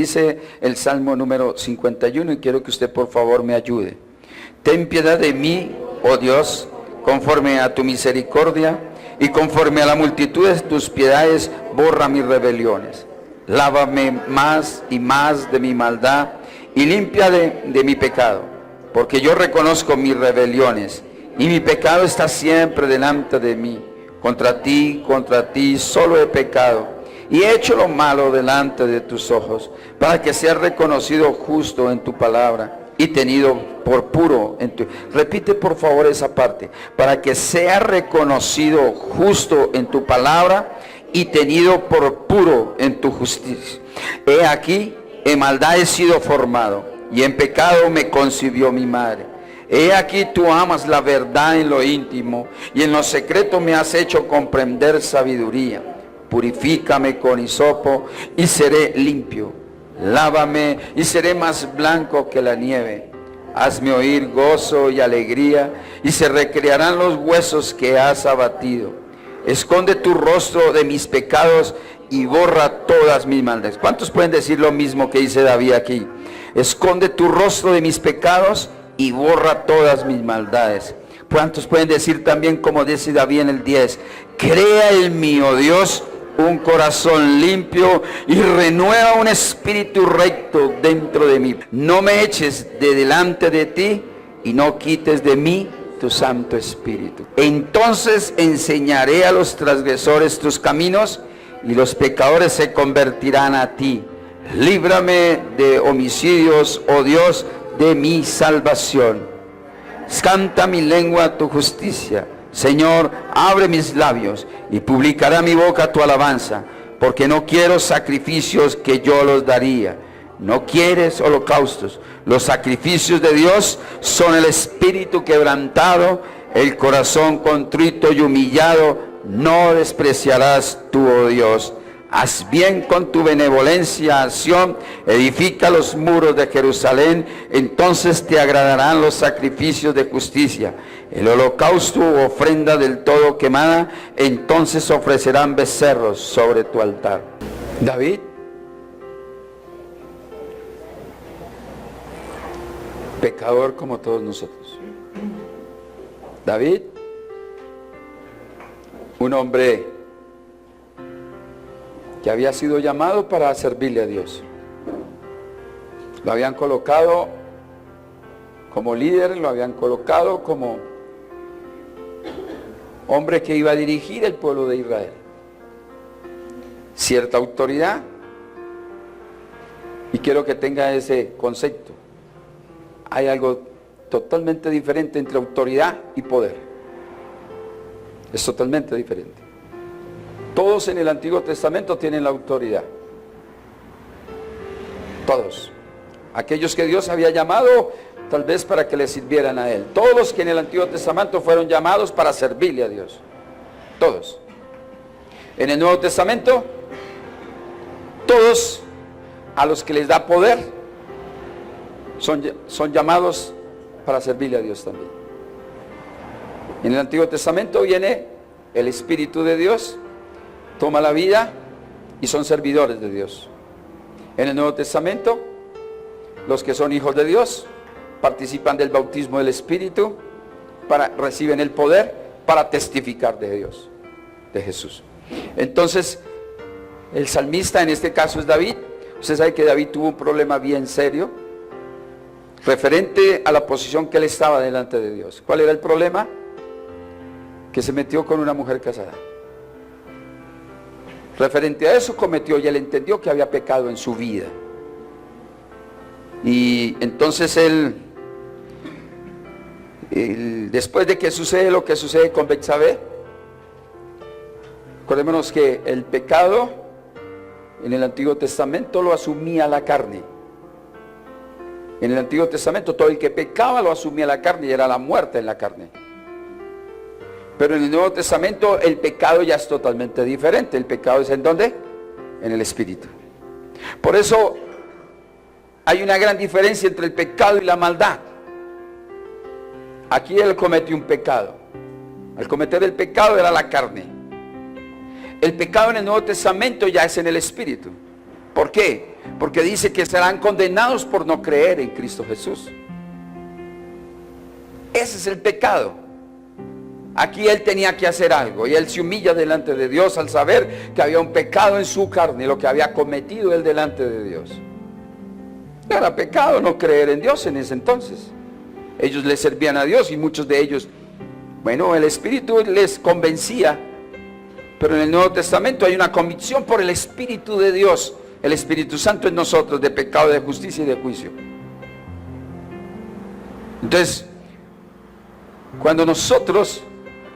dice el Salmo número 51, y quiero que usted por favor me ayude. Ten piedad de mí, oh Dios, conforme a tu misericordia, y conforme a la multitud de tus piedades, borra mis rebeliones. Lávame más y más de mi maldad, y limpia de mi pecado, porque yo reconozco mis rebeliones, y mi pecado está siempre delante de mí. Contra ti solo he pecado, y he hecho lo malo delante de tus ojos, para que seas reconocido justo en tu palabra, y tenido por puro en tu... Repite por favor esa parte. Para que sea reconocido justo en tu palabra y tenido por puro en tu justicia. He aquí, en maldad he sido formado, y en pecado me concibió mi madre. He aquí, tú amas la verdad en lo íntimo, y en lo secreto me has hecho comprender sabiduría. Purifícame con hisopo y seré limpio. Lávame y seré más blanco que la nieve. Hazme oír gozo y alegría, y se recrearán los huesos que has abatido. Esconde tu rostro de mis pecados y borra todas mis maldades. ¿Cuántos pueden decir lo mismo que dice David aquí? Esconde tu rostro de mis pecados y borra todas mis maldades. ¿Cuántos pueden decir también como dice David en el 10? Crea en mí, oh Dios, un corazón limpio, y renueva un espíritu recto dentro de mí. No me eches de delante de ti, y no quites de mí tu Santo Espíritu. Entonces enseñaré a los transgresores tus caminos, y los pecadores se convertirán a ti. Líbrame de homicidios, oh Dios, de mi salvación. Canta mi lengua tu justicia. Señor, abre mis labios, y publicará mi boca tu alabanza, porque no quiero sacrificios que yo los daría. No quieres holocaustos. Los sacrificios de Dios son el espíritu quebrantado, el corazón contrito y humillado no despreciarás tú, oh Dios. Haz bien con tu benevolencia a Sión, edifica los muros de Jerusalén, entonces te agradarán los sacrificios de justicia. El holocausto u ofrenda del todo quemada, entonces ofrecerán becerros sobre tu altar. David, pecador como todos nosotros. David, un hombre que había sido llamado para servirle a Dios. Lo habían colocado como líder, lo habían colocado como hombre que iba a dirigir el pueblo de Israel. Cierta autoridad. Y quiero que tenga ese concepto. Hay algo totalmente diferente entre autoridad y poder. Es totalmente diferente. Todos en el Antiguo Testamento tienen la autoridad. Todos. Aquellos que Dios había llamado tal vez para que le sirvieran a Él. Todos los que en el Antiguo Testamento fueron llamados para servirle a Dios. Todos. En el Nuevo Testamento, todos a los que les da poder son llamados para servirle a Dios también. En el Antiguo Testamento viene el Espíritu de Dios, toma la vida y son servidores de Dios. En el Nuevo Testamento, los que son hijos de Dios participan del bautismo del Espíritu, reciben el poder para testificar de Dios, de Jesús. Entonces, el salmista en este caso es David. Usted sabe que David tuvo un problema bien serio referente a la posición que él estaba delante de Dios. ¿Cuál era el problema? Que se metió con una mujer casada. Referente a eso cometió, y él entendió que había pecado en su vida. Y entonces él, después de que sucede lo que sucede con Betsabé, acordémonos que el pecado en el Antiguo Testamento lo asumía la carne. En el Antiguo Testamento todo el que pecaba lo asumía la carne y era la muerte en la carne. Pero en el Nuevo Testamento el pecado ya es totalmente diferente. El pecado es ¿en dónde? En el Espíritu. Por eso hay una gran diferencia entre el pecado y la maldad. Aquí él cometió un pecado. Al cometer el pecado era la carne. El pecado en el Nuevo Testamento ya es en el Espíritu. ¿Por qué? Porque dice que serán condenados por no creer en Cristo Jesús. Ese es el pecado. Aquí él tenía que hacer algo, y él se humilla delante de Dios al saber que había un pecado en su carne, lo que había cometido él delante de Dios. Era pecado no creer en Dios en ese entonces. Ellos le servían a Dios y muchos de ellos, bueno, el Espíritu les convencía, pero en el Nuevo Testamento hay una convicción por el Espíritu de Dios, el Espíritu Santo en nosotros, de pecado, de justicia y de juicio. Entonces, cuando nosotros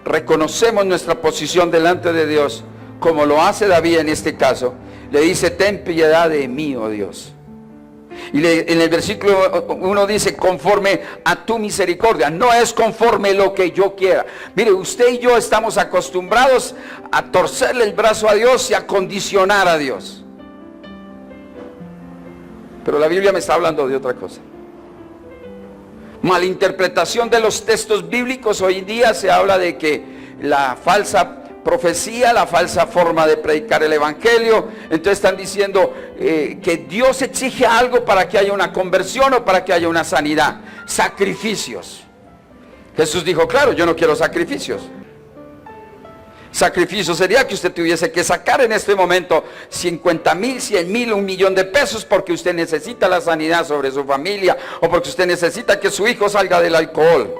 reconocemos nuestra posición delante de Dios, como lo hace David en este caso, le dice: ten piedad de mí, oh Dios. Y en el versículo 1 dice: conforme a tu misericordia. No es conforme lo que yo quiera. Mire, usted y yo estamos acostumbrados a torcerle el brazo a Dios y a condicionar a Dios. Pero la Biblia me está hablando de otra cosa. Malinterpretación de los textos bíblicos. Hoy en día se habla de que la falsa profecía, la falsa forma de predicar el evangelio, entonces están diciendo que Dios exige algo para que haya una conversión o para que haya una sanidad: sacrificios. Jesús dijo: claro, yo no quiero sacrificios. Sacrificio sería que usted tuviese que sacar en este momento 50,000, 100,000, 1,000,000 de pesos porque usted necesita la sanidad sobre su familia, o porque usted necesita que su hijo salga del alcohol.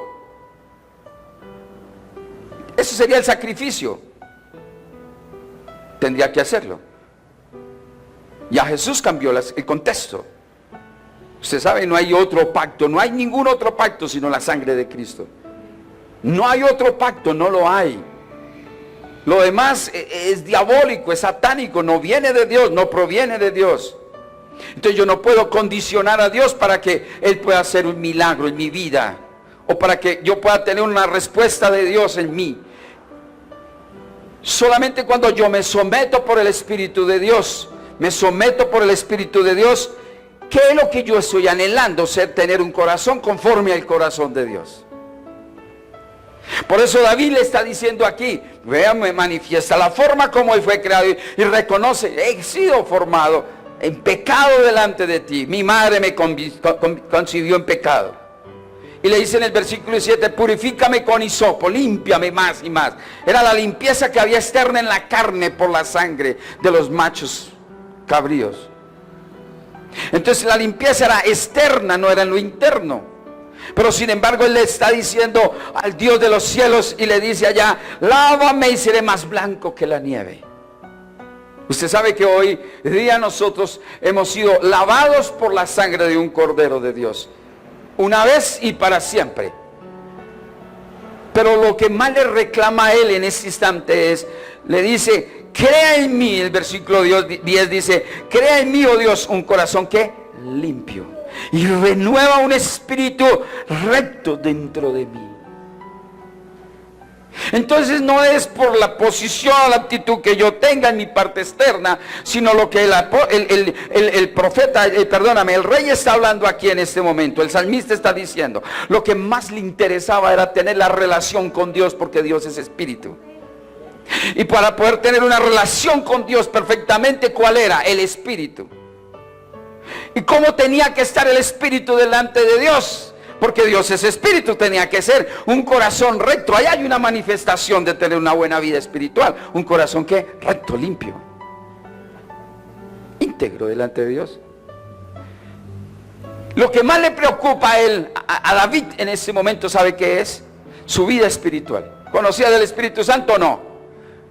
Eso sería el sacrificio. Tendría que hacerlo. Ya Jesús cambió el contexto. Usted sabe, no hay otro pacto, no hay ningún otro pacto sino la sangre de Cristo. No hay otro pacto, no lo hay. Lo demás es diabólico, es satánico, no viene de Dios, no proviene de Dios. Entonces yo no puedo condicionar a Dios para que Él pueda hacer un milagro en mi vida, o para que yo pueda tener una respuesta de Dios en mí. Solamente cuando yo me someto por el Espíritu de Dios, me someto por el Espíritu de Dios, ¿qué es lo que yo estoy anhelando? Tener un corazón conforme al corazón de Dios. Por eso David le está diciendo aquí: vea, me manifiesta la forma como Él fue creado, y reconoce: he sido formado en pecado delante de ti, mi madre me concibió en pecado. Y le dice en el versículo 7: purifícame con hisopo, límpiame más y más. Era la limpieza que había externa en la carne por la sangre de los machos cabríos. Entonces la limpieza era externa, no era en lo interno. Pero sin embargo Él le está diciendo al Dios de los cielos, y le dice allá: lávame y seré más blanco que la nieve. Usted sabe que hoy día nosotros hemos sido lavados por la sangre de un Cordero de Dios, una vez y para siempre. Pero lo que más le reclama a Él en este instante es, le dice: crea en mí. El versículo 10 dice: crea en mí, oh Dios, un corazón que limpio, y renueva un espíritu recto dentro de mí. Entonces no es por la posición o la actitud que yo tenga en mi parte externa, sino lo que el profeta, el rey está hablando aquí en este momento. El salmista está diciendo: lo que más le interesaba era tener la relación con Dios, porque Dios es espíritu. Y para poder tener una relación con Dios perfectamente, ¿cuál era? El espíritu. ¿Y cómo tenía que estar el espíritu delante de Dios? Porque Dios es espíritu, tenía que ser un corazón recto. Ahí hay una manifestación de tener una buena vida espiritual. Un corazón que recto, limpio, íntegro delante de Dios. Lo que más le preocupa a David en ese momento, ¿sabe qué es? Su vida espiritual. ¿Conocía del Espíritu Santo? No.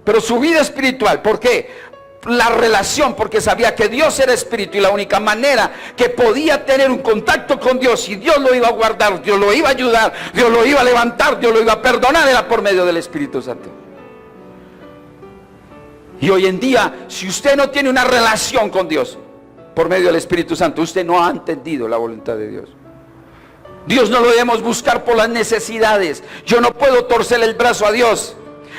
Pero su vida espiritual, ¿por qué? La relación, porque sabía que Dios era espíritu, y la única manera que podía tener un contacto con Dios, y Dios lo iba a guardar, Dios lo iba a ayudar, Dios lo iba a levantar, Dios lo iba a perdonar, era por medio del Espíritu Santo. Y hoy en día, si usted no tiene una relación con Dios por medio del Espíritu Santo, usted no ha entendido la voluntad de Dios. Dios no lo debemos buscar por las necesidades. Yo no puedo torcerle el brazo a Dios,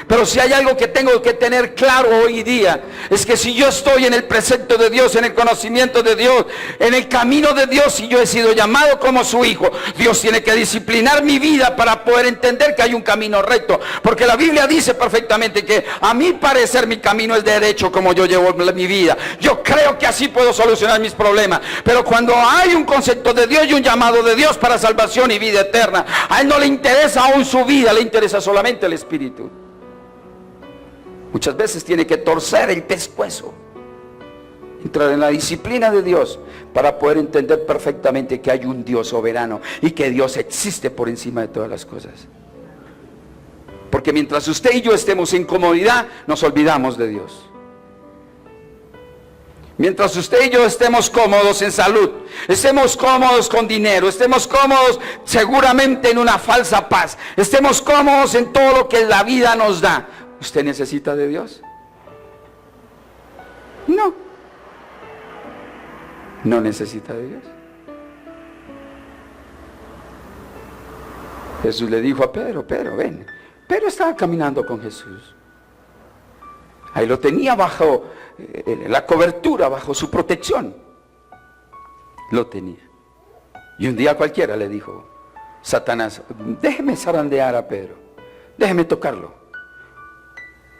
Pero si hay algo que tengo que tener claro hoy día, es que si yo estoy en el precepto de Dios, en el conocimiento de Dios, en el camino de Dios, y yo he sido llamado como su hijo, Dios tiene que disciplinar mi vida para poder entender que hay un camino recto. Porque la Biblia dice perfectamente que a mi parecer mi camino es derecho como yo llevo mi vida. Yo creo que así puedo solucionar mis problemas. Pero cuando hay un concepto de Dios y un llamado de Dios para salvación y vida eterna, a Él no le interesa aún su vida, le interesa solamente el Espíritu. Muchas veces tiene que torcer el pescuezo, entrar en la disciplina de Dios para poder entender perfectamente que hay un Dios soberano y que Dios existe por encima de todas las cosas. Porque mientras usted y yo estemos en comodidad, nos olvidamos de Dios. Mientras usted y yo estemos cómodos en salud, estemos cómodos con dinero, estemos cómodos seguramente en una falsa paz, estemos cómodos en todo lo que la vida nos da, ¿usted necesita de Dios? No. No necesita de Dios. Jesús le dijo a Pedro, Pedro, ven. Pedro estaba caminando con Jesús. Ahí lo tenía bajo la cobertura, bajo su protección. Lo tenía. Y un día cualquiera le dijo Satanás, déjeme zarandear a Pedro, déjeme tocarlo.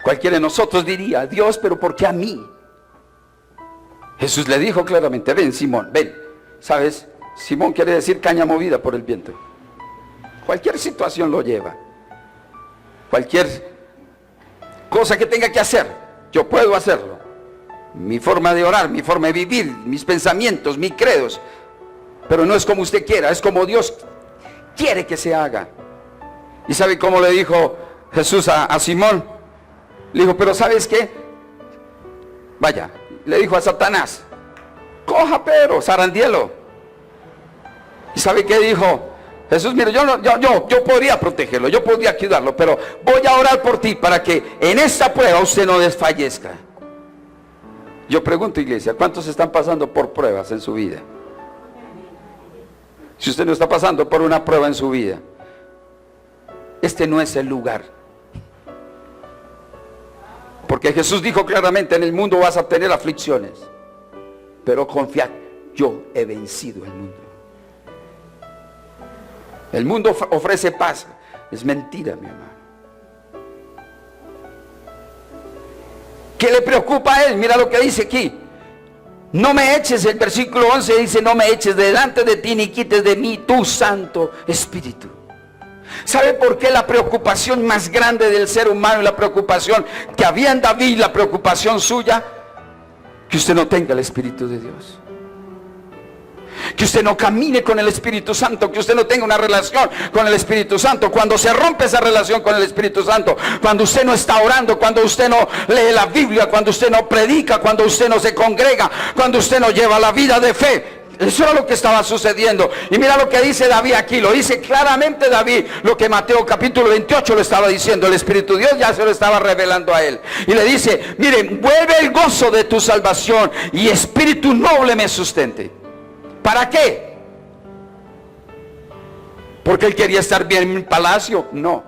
Cualquiera de nosotros diría, Dios, pero ¿por qué a mí? Jesús le dijo claramente, ven Simón, ven. ¿Sabes? Simón quiere decir caña movida por el viento. Cualquier situación lo lleva. Cualquier cosa que tenga que hacer, yo puedo hacerlo. Mi forma de orar, mi forma de vivir, mis pensamientos, mis credos. Pero no es como usted quiera, es como Dios quiere que se haga. ¿Y sabe cómo le dijo Jesús a Simón? Le dijo, pero ¿sabes qué? Vaya, le dijo a Satanás, coja Pedro, zarandielo. ¿Y sabe qué dijo Jesús? Mire, yo podría protegerlo, yo podría cuidarlo, pero voy a orar por ti para que en esta prueba usted no desfallezca. Yo pregunto, iglesia, ¿cuántos están pasando por pruebas en su vida? Si usted no está pasando por una prueba en su vida, este no es el lugar. Porque Jesús dijo claramente, en el mundo vas a tener aflicciones, pero confiad, yo he vencido el mundo. El mundo ofrece paz. Es mentira, mi hermano. ¿Qué le preocupa a él? Mira lo que dice aquí. No me eches, el versículo 11 dice, no me eches delante de ti ni quites de mí tu Santo Espíritu. ¿Sabe por qué la preocupación más grande del ser humano y la preocupación que había en David, la preocupación suya? Que usted no tenga el Espíritu de Dios. Que usted no camine con el Espíritu Santo, que usted no tenga una relación con el Espíritu Santo. Cuando se rompe esa relación con el Espíritu Santo, cuando usted no está orando, cuando usted no lee la Biblia, cuando usted no predica, cuando usted no se congrega, cuando usted no lleva la vida de fe. Eso era lo que estaba sucediendo. Y mira lo que dice David aquí, lo dice claramente David, lo que Mateo capítulo 28 lo estaba diciendo. El Espíritu de Dios ya se lo estaba revelando a él. Y le dice, miren, vuelve el gozo de tu salvación y espíritu noble me sustente. ¿Para qué? ¿Porque él quería estar bien en el palacio? No.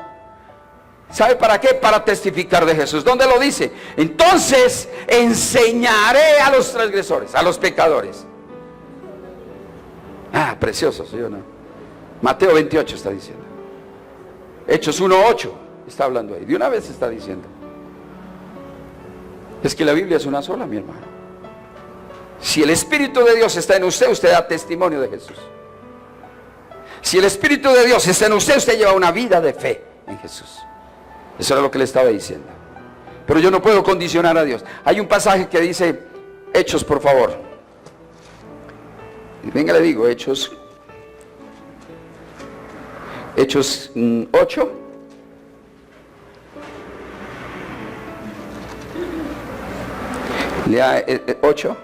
¿Sabe para qué? Para testificar de Jesús. ¿Dónde lo dice? Entonces enseñaré a los transgresores, a los pecadores. Ah, precioso, ¿sí o no? Mateo 28 está diciendo. Hechos 1:8 está hablando ahí. De una vez está diciendo. Es que la Biblia es una sola, mi hermano. Si el Espíritu de Dios está en usted, usted da testimonio de Jesús. Si el Espíritu de Dios está en usted, usted lleva una vida de fe en Jesús. Eso era lo que le estaba diciendo. Pero yo no puedo condicionar a Dios. Hay un pasaje que dice, Hechos, por favor. Venga, le digo, Hechos 8. Lea 8.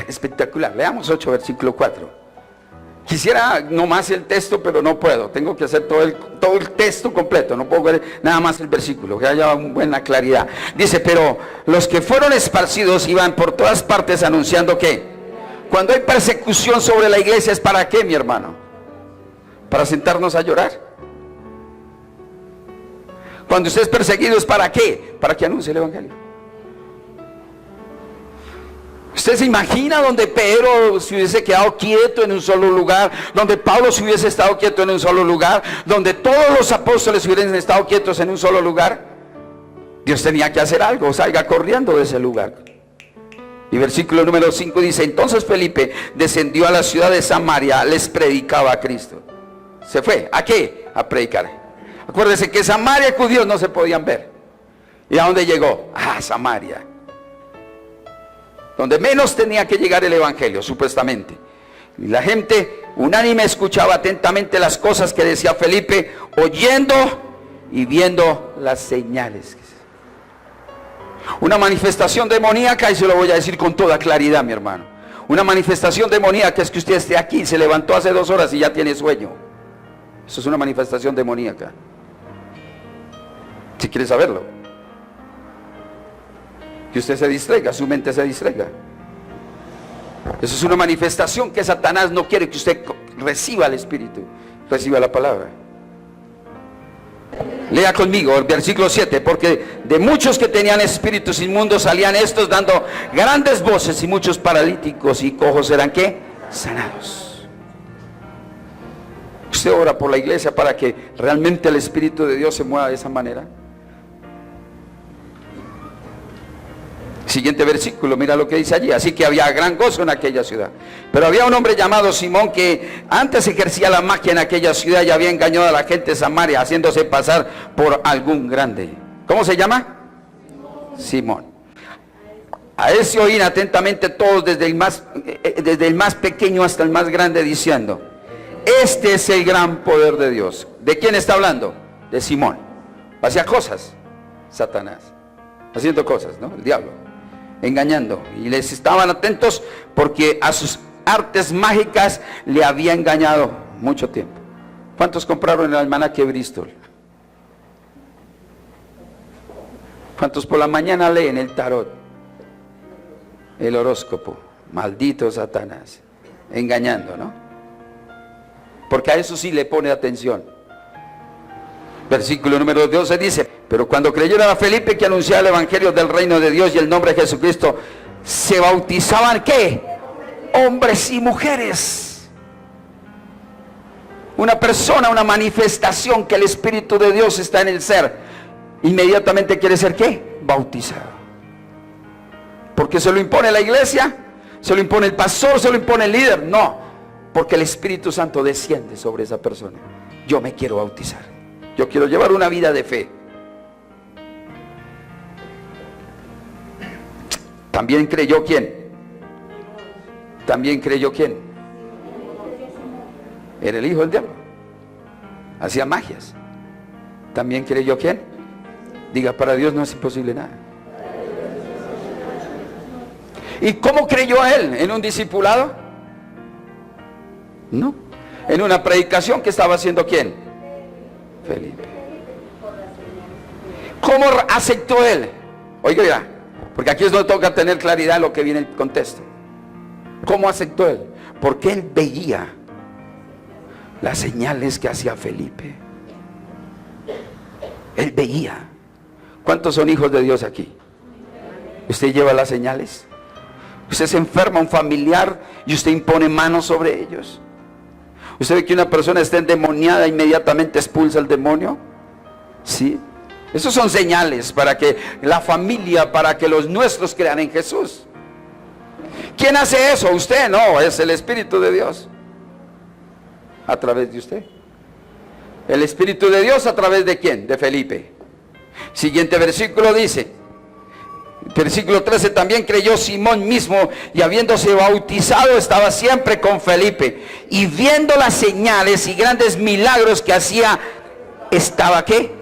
Espectacular. Leamos 8, versículo 4. Quisiera nomás el texto, pero no puedo. Tengo que hacer todo el texto completo. No puedo ver nada más el versículo, que haya buena claridad. Dice, pero los que fueron esparcidos iban por todas partes anunciando que cuando hay persecución sobre la iglesia, ¿es para qué, mi hermano? ¿Para sentarnos a llorar? Cuando usted es perseguido, ¿es para qué? Para que anuncie el evangelio. ¿Usted se imagina donde Pedro se hubiese quedado quieto en un solo lugar? Donde Pablo se hubiese estado quieto en un solo lugar, donde todos los apóstoles hubiesen estado quietos en un solo lugar. Dios tenía que hacer algo, salga corriendo de ese lugar. Y versículo número 5 dice: entonces Felipe descendió a la ciudad de Samaria, les predicaba a Cristo. ¿Se fue? ¿A qué? A predicar. Acuérdense que Samaria y judíos no se podían ver. ¿Y a dónde llegó? A Samaria, donde menos tenía que llegar el evangelio, supuestamente. Y la gente unánime escuchaba atentamente las cosas que decía Felipe, oyendo y viendo las señales. Una manifestación demoníaca, y se lo voy a decir con toda claridad, mi hermano. Una manifestación demoníaca es que usted esté aquí, se levantó hace 2 horas y ya tiene sueño. Eso es una manifestación demoníaca. Si quiere saberlo, que usted se distraiga, su mente se distraiga. Eso es una manifestación que Satanás no quiere que usted reciba el Espíritu, reciba la palabra. Lea conmigo el versículo 7, porque de muchos que tenían espíritus inmundos salían estos dando grandes voces, y muchos paralíticos y cojos eran ¿qué? Sanados. ¿Usted ora por la iglesia para que realmente el Espíritu de Dios se mueva de esa manera? Siguiente versículo, mira lo que dice allí. Así que había gran gozo en aquella ciudad. Pero había un hombre llamado Simón que antes ejercía la magia en aquella ciudad y había engañado a la gente de Samaria, haciéndose pasar por algún grande. ¿Cómo se llama? Simón. A él se oían atentamente todos, desde el más pequeño hasta el más grande, diciendo: este es el gran poder de Dios. ¿De quién está hablando? De Simón. Hacía cosas, Satanás, haciendo cosas, ¿no? El diablo, engañando. Y les estaban atentos porque a sus artes mágicas le había engañado mucho tiempo. ¿Cuántos compraron el almanaque Bristol? ¿Cuántos por la mañana leen el tarot, el horóscopo? Maldito Satanás, engañando, ¿no? Porque a eso sí le pone atención. Versículo número 12 dice: pero cuando creyeron a Felipe, que anunciaba el evangelio del reino de Dios y el nombre de Jesucristo, se bautizaban ¿qué? Hombres y mujeres. Una persona, una manifestación que el Espíritu de Dios está en el ser, inmediatamente quiere ser ¿qué? Bautizado. ¿Porque se lo impone la iglesia? ¿Se lo impone el pastor? ¿Se lo impone el líder? No, porque el Espíritu Santo desciende sobre esa persona. Yo me quiero bautizar. Yo quiero llevar una vida de fe. También creyó ¿quién? También creyó ¿quién? Era el hijo del diablo. Hacía magias. También creyó ¿quién? Diga: para Dios no es imposible nada. ¿Y cómo creyó él? ¿En un discipulado? No. En una predicación que estaba haciendo ¿quién? Felipe. ¿Cómo aceptó él? Oiga, porque aquí es donde toca tener claridad en lo que viene el contexto. ¿Cómo aceptó él? Porque él veía las señales que hacía Felipe. Él veía. ¿Cuántos son hijos de Dios aquí? ¿Usted lleva las señales? ¿Usted se enferma un familiar y usted impone manos sobre ellos? ¿Usted ve que una persona está endemoniada, inmediatamente expulsa al demonio? ¿Sí? Esos son señales para que la familia, para que los nuestros crean en Jesús. ¿Quién hace eso? Usted. No, es el Espíritu de Dios a través de usted. El Espíritu de Dios a través de ¿quién? De Felipe. Siguiente versículo dice, versículo 13: también creyó Simón mismo, y habiéndose bautizado estaba siempre con Felipe, y viendo las señales y grandes milagros que hacía, estaba ¿qué?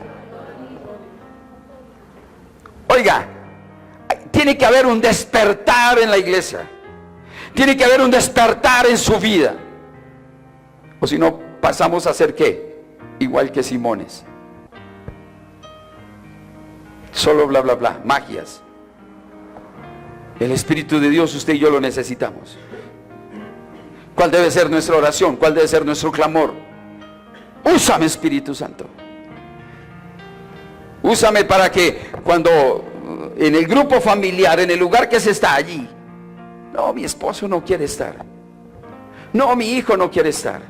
Oiga, tiene que haber un despertar en la iglesia. Tiene que haber un despertar en su vida. O si no, pasamos a ser ¿qué? Igual que Simones. Solo bla bla bla, magias. El Espíritu de Dios, usted y yo lo necesitamos. ¿Cuál debe ser nuestra oración? ¿Cuál debe ser nuestro clamor? Úsame, Espíritu Santo. Úsame para que cuando en el grupo familiar, en el lugar que se está allí, no, mi esposo no quiere estar. No, mi hijo no quiere estar.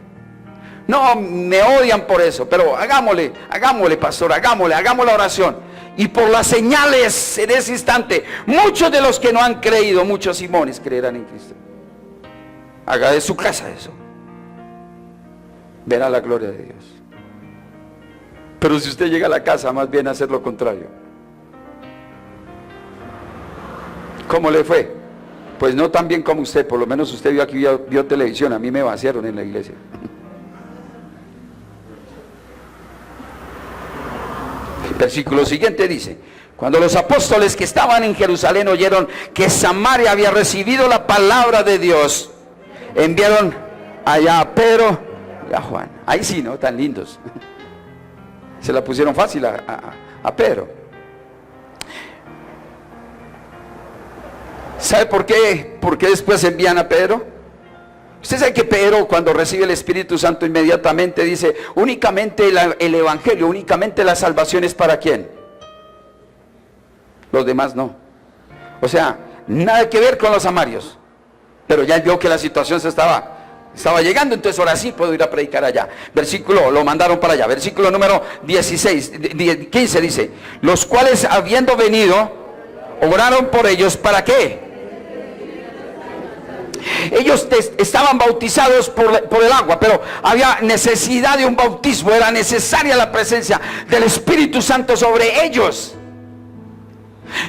No, me odian por eso. Pero hagámosle, pastor, hagamos la oración. Y por las señales en ese instante, muchos de los que no han creído, muchos Simones creerán en Cristo. Haga de su casa eso. Verá la gloria de Dios. Pero si usted llega a la casa, más bien a hacer lo contrario. ¿Cómo le fue? Pues no tan bien como usted. Por lo menos usted vio aquí, vio televisión. A mí me vaciaron en la iglesia. El versículo siguiente dice: cuando los apóstoles que estaban en Jerusalén oyeron que Samaria había recibido la palabra de Dios, enviaron allá a Pedro y a Juan. Ahí sí, ¿no? Tan lindos. Se la pusieron fácil a Pedro. ¿Sabe por qué? ¿Por qué después envían a Pedro? Usted sabe que Pedro, cuando recibe el Espíritu Santo, inmediatamente dice: únicamente el Evangelio, únicamente la salvación es para ¿quién? Los demás no. O sea, nada que ver con los samarios. Pero ya vio que la situación se estaba llegando, entonces ahora sí puedo ir a predicar allá. Versículo, lo mandaron para allá. Versículo número 15 dice: los cuales habiendo venido, oraron por ellos. ¿Para qué? Ellos estaban bautizados por el agua, pero había necesidad de un bautismo. Era necesaria la presencia del Espíritu Santo sobre ellos.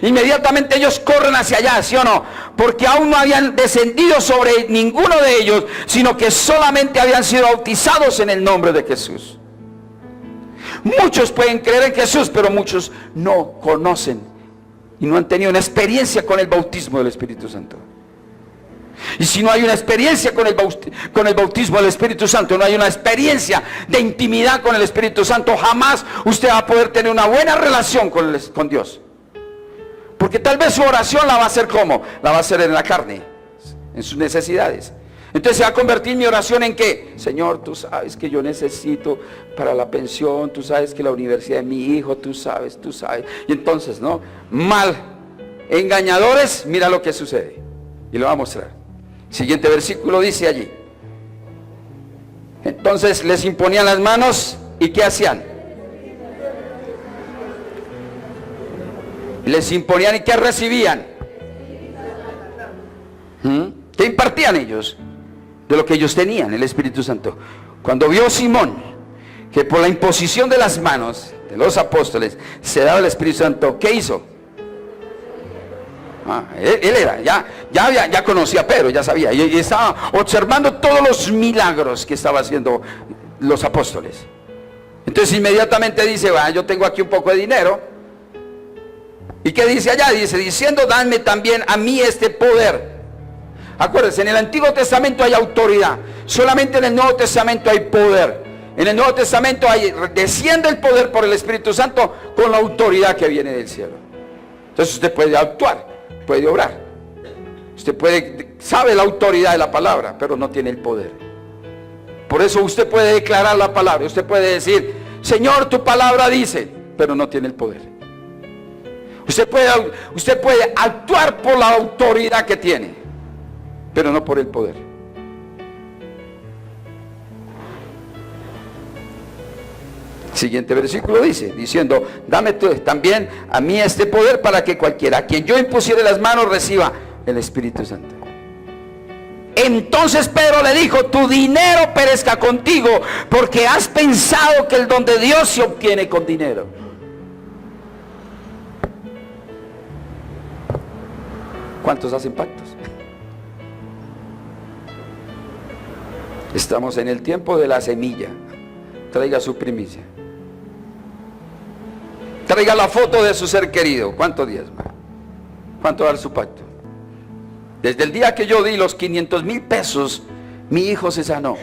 Inmediatamente ellos corren hacia allá, ¿sí o no? Porque aún no habían descendido sobre ninguno de ellos, sino que solamente habían sido bautizados en el nombre de Jesús. Muchos pueden creer en Jesús, pero muchos no conocen y no han tenido una experiencia con el bautismo del Espíritu Santo. Y si no hay una experiencia con el bautismo del Espíritu Santo, no hay una experiencia de intimidad con el Espíritu Santo, jamás usted va a poder tener una buena relación con Dios. Porque tal vez su oración la va a hacer ¿cómo? La va a hacer en la carne, en sus necesidades. Entonces se va a convertir mi oración en ¿qué? Señor, tú sabes que yo necesito para la pensión, tú sabes que la universidad de mi hijo, tú sabes. Y entonces, ¿no? Mal, engañadores, mira lo que sucede. Y lo va a mostrar. Siguiente versículo dice allí: entonces les imponían las manos, ¿y qué hacían? Les imponían, ¿y qué recibían? ¿Qué impartían ellos? De lo que ellos tenían, el Espíritu Santo. Cuando vio Simón que por la imposición de las manos de los apóstoles se daba el Espíritu Santo, ¿qué hizo? Él era, ya conocía a Pedro, ya sabía, y estaba observando todos los milagros que estaban haciendo los apóstoles. Entonces inmediatamente dice: yo tengo aquí un poco de dinero. ¿Y qué dice allá? Dice: diciendo, dadme también a mí este poder. Acuérdense, en el Antiguo Testamento hay autoridad, solamente en el Nuevo Testamento hay poder. En el Nuevo Testamento desciende el poder por el Espíritu Santo con la autoridad que viene del cielo. Entonces usted puede actuar, puede obrar. Usted sabe la autoridad de la palabra, pero no tiene el poder. Por eso usted puede declarar la palabra, usted puede decir: Señor, tu palabra dice, pero no tiene el poder. Usted puede actuar por la autoridad que tiene, pero no por el poder. Siguiente versículo dice, diciendo: dame tú también a mí este poder, para que cualquiera a quien yo impusiere las manos reciba el Espíritu Santo. Entonces Pedro le dijo: tu dinero perezca contigo, porque has pensado que el don de Dios se obtiene con dinero. ¿Cuántos hacen pactos? Estamos en el tiempo de la semilla. Traiga su primicia. Traiga la foto de su ser querido. ¿Cuántos días más? ¿Cuánto dar su pacto? Desde el día que yo di los 500,000 pesos, mi hijo se sanó.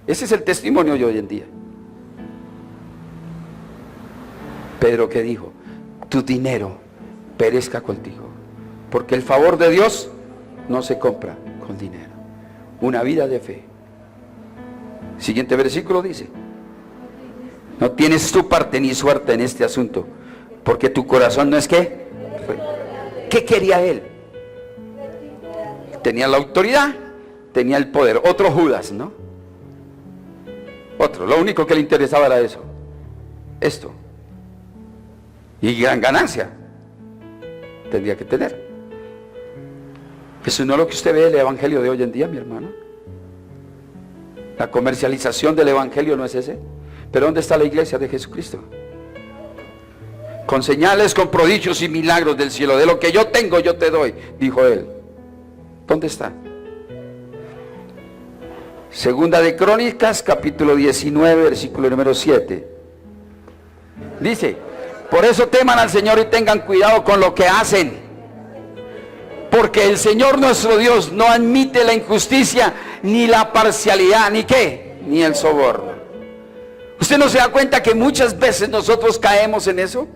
Ese es el testimonio de hoy en día. Pedro, ¿qué dijo? Tu dinero perezca contigo, porque el favor de Dios no se compra con dinero. Una vida de fe. Siguiente versículo dice: No tienes tu parte ni suerte en este asunto, porque tu corazón no es ¿qué? ¿Qué quería él? Tenía la autoridad, tenía el poder. Otro Judas, ¿no? Otro, lo único que le interesaba era eso. Esto. Y gran ganancia tendría que tener. Eso no es lo que usted ve en el evangelio de hoy en día, mi hermano. La comercialización del evangelio no es ese. Pero ¿dónde está la iglesia de Jesucristo? Con señales, con prodigios y milagros del cielo. De lo que yo tengo, yo te doy, dijo él. ¿Dónde está? Segunda de Crónicas, capítulo 19, versículo número 7. Dice: por eso teman al Señor y tengan cuidado con lo que hacen, porque el Señor nuestro Dios no admite la injusticia, ni la parcialidad, ni qué, ni el soborno. ¿Usted no se da cuenta que muchas veces nosotros caemos en eso?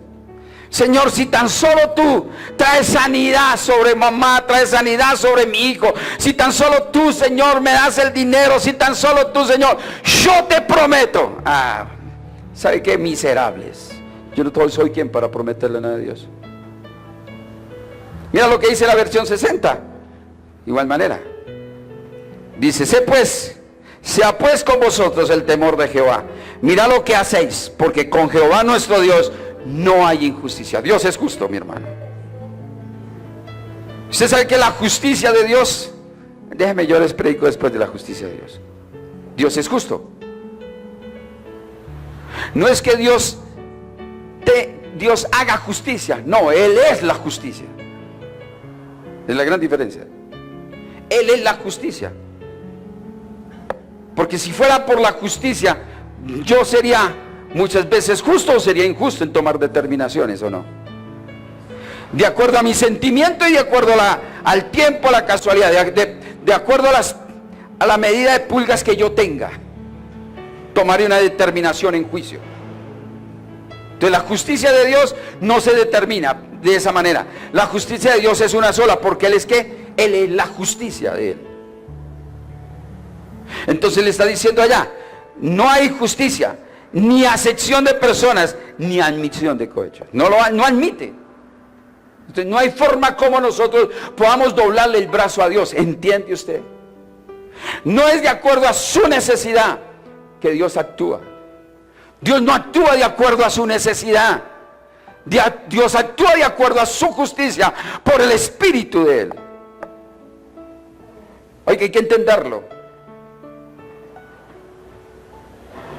Señor, si tan solo tú traes sanidad sobre mamá, traes sanidad sobre mi hijo, si tan solo tú, Señor, me das el dinero, si tan solo tú, Señor, yo te prometo. ¿Sabe qué? Miserables. Yo no soy quien para prometerle nada a Dios. Mira lo que dice la versión 60. Igual manera. Dice: sea pues con vosotros el temor de Jehová. Mira lo que hacéis, porque con Jehová nuestro Dios no hay injusticia. Dios es justo, mi hermano. Usted sabe que la justicia de Dios, déjeme, yo les predico después de la justicia de Dios. Dios es justo. No es que Dios haga justicia. No, Él es la justicia. Es la gran diferencia. Él es la justicia. Porque si fuera por la justicia, yo sería muchas veces justo o sería injusto en tomar determinaciones, ¿o no? De acuerdo a mi sentimiento y de acuerdo al tiempo, a la casualidad, de acuerdo a la medida de pulgas que yo tenga, tomaré una determinación en juicio. Entonces la justicia de Dios no se determina de esa manera. La justicia de Dios es una sola, porque Él es ¿qué? Él es la justicia de Él. Entonces le está diciendo allá: no hay justicia, ni acepción de personas, ni admisión de cohechos. No admite. Entonces no hay forma como nosotros podamos doblarle el brazo a Dios. ¿Entiende usted? No es de acuerdo a su necesidad que Dios actúa. Dios no actúa de acuerdo a su necesidad. Dios actúa de acuerdo a su justicia por el Espíritu de Él. Oiga, hay que entenderlo.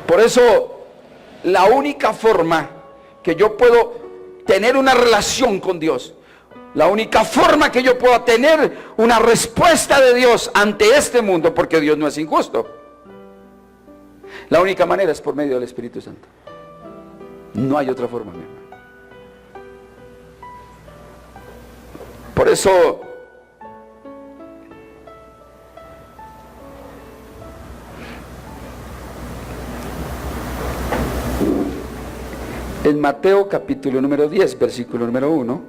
Por eso, la única forma que yo puedo tener una relación con Dios, la única forma que yo pueda tener una respuesta de Dios ante este mundo, porque Dios no es injusto, la única manera es por medio del Espíritu Santo. No hay otra forma, mi hermano. Por eso, en Mateo capítulo número 10, versículo número 1,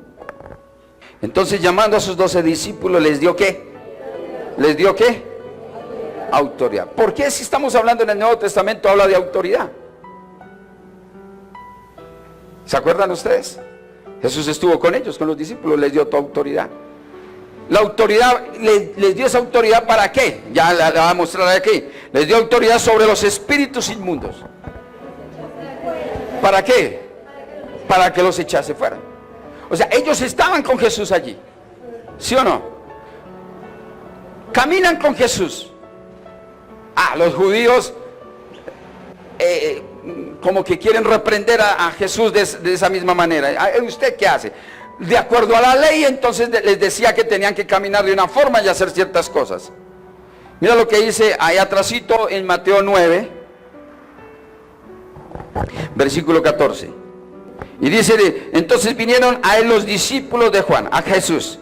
entonces llamando a sus 12 discípulos, ¿les dio qué? ¿Les dio qué? Autoridad. ¿Por qué si estamos hablando en el Nuevo Testamento habla de autoridad? ¿Se acuerdan ustedes? Jesús estuvo con ellos, con los discípulos, les dio toda autoridad. La autoridad, les dio esa autoridad ¿para qué? Ya la va a mostrar aquí. Les dio autoridad sobre los espíritus inmundos. ¿Para qué? Para que los echase fuera. O sea, ellos estaban con Jesús allí. ¿Sí o no? Caminan con Jesús. Los judíos como que quieren reprender a Jesús de esa misma manera. ¿Usted qué hace? De acuerdo a la ley, entonces les decía que tenían que caminar de una forma y hacer ciertas cosas. Mira lo que dice ahí atrásito en Mateo 9, versículo 14. Y dice: entonces vinieron a él los discípulos de Juan, a Jesús: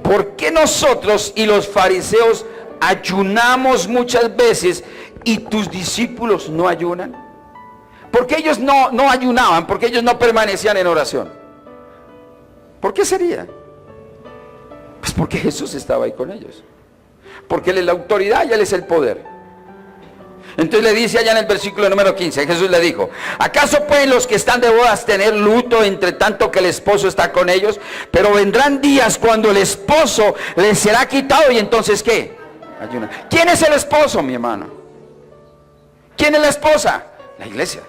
¿por qué nosotros y los fariseos ayunamos muchas veces y tus discípulos no ayunan? ¿Por qué ellos no ayunaban? ¿Por qué ellos no permanecían en oración? ¿Por qué sería? Pues porque Jesús estaba ahí con ellos. Porque Él es la autoridad y Él es el poder. Entonces le dice allá en el versículo número 15, Jesús le dijo: ¿acaso pueden los que están de bodas tener luto entre tanto que el esposo está con ellos? Pero vendrán días cuando el esposo les será quitado, y entonces ¿qué? Ayuna. ¿Quién es el esposo, mi hermano? ¿Quién es la esposa? La iglesia.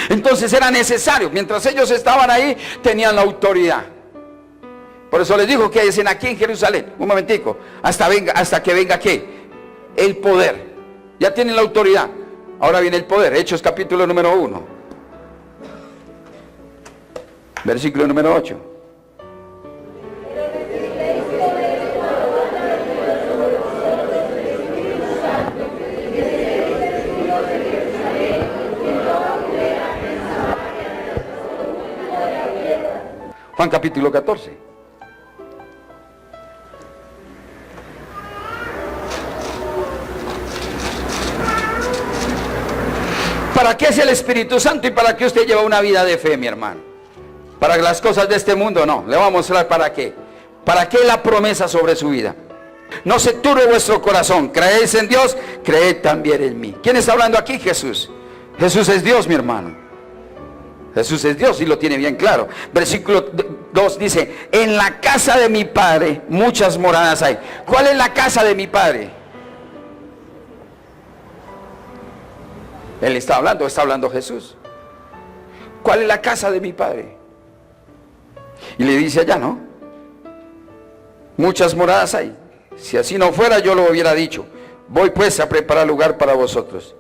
Entonces era necesario, mientras ellos estaban ahí, tenían la autoridad. Por eso les dijo que dicen aquí en Jerusalén, un momentico, hasta que venga ¿qué? El poder. Ya tienen la autoridad. Ahora viene el poder. Hechos capítulo número 1. Versículo número 8. Juan capítulo 14. ¿Para qué es el Espíritu Santo y para qué usted lleva una vida de fe, mi hermano? ¿Para las cosas de este mundo? No, le voy a mostrar para qué. ¿Para qué la promesa sobre su vida? No se turbe vuestro corazón, creéis en Dios, creed también en mí. ¿Quién está hablando aquí? Jesús. Jesús es Dios, mi hermano. Jesús es Dios y lo tiene bien claro. Versículo 2 dice: en la casa de mi Padre muchas moradas hay. ¿Cuál es la casa de mi Padre? Él está hablando Jesús. ¿Cuál es la casa de mi Padre? Y le dice allá, ¿no? Muchas moradas hay. Si así no fuera, yo lo hubiera dicho. Voy pues a preparar lugar para vosotros.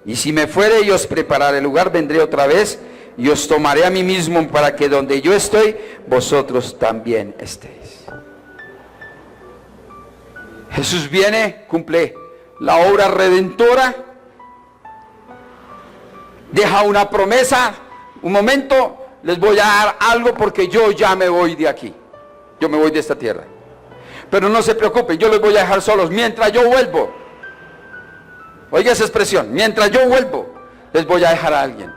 Y si me fuere y os prepararé lugar, vendré otra vez y os tomaré a mí mismo, para que donde yo estoy, vosotros también estéis. Jesús viene, cumple la obra redentora, deja una promesa. Un momento, les voy a dar algo porque yo ya me voy de aquí. Yo me voy de esta tierra. Pero no se preocupen, yo los voy a dejar solos mientras yo vuelvo. Oiga esa expresión: mientras yo vuelvo, les voy a dejar a alguien.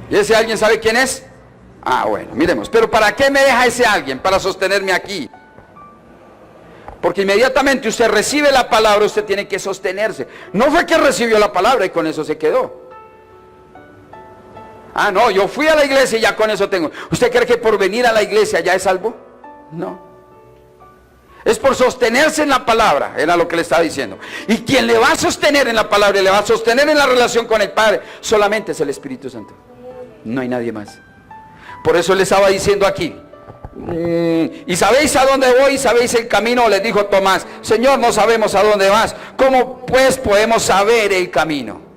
¿Y ese alguien sabe quién es? Ah, bueno, miremos. Pero ¿para qué me deja ese alguien? Para sostenerme aquí. Porque inmediatamente usted recibe la palabra, usted tiene que sostenerse. No fue que recibió la palabra y con eso se quedó. Ah, no, yo fui a la iglesia y ya con eso tengo. ¿Usted cree que por venir a la iglesia ya es salvo? No. Es por sostenerse en la palabra, era lo que le estaba diciendo. Y quien le va a sostener en la palabra y le va a sostener en la relación con el Padre, solamente es el Espíritu Santo. No hay nadie más. Por eso le estaba diciendo aquí: ¿y sabéis a dónde voy? ¿Sabéis el camino? Les dijo Tomás: Señor, no sabemos a dónde vas. ¿Cómo pues podemos saber el camino?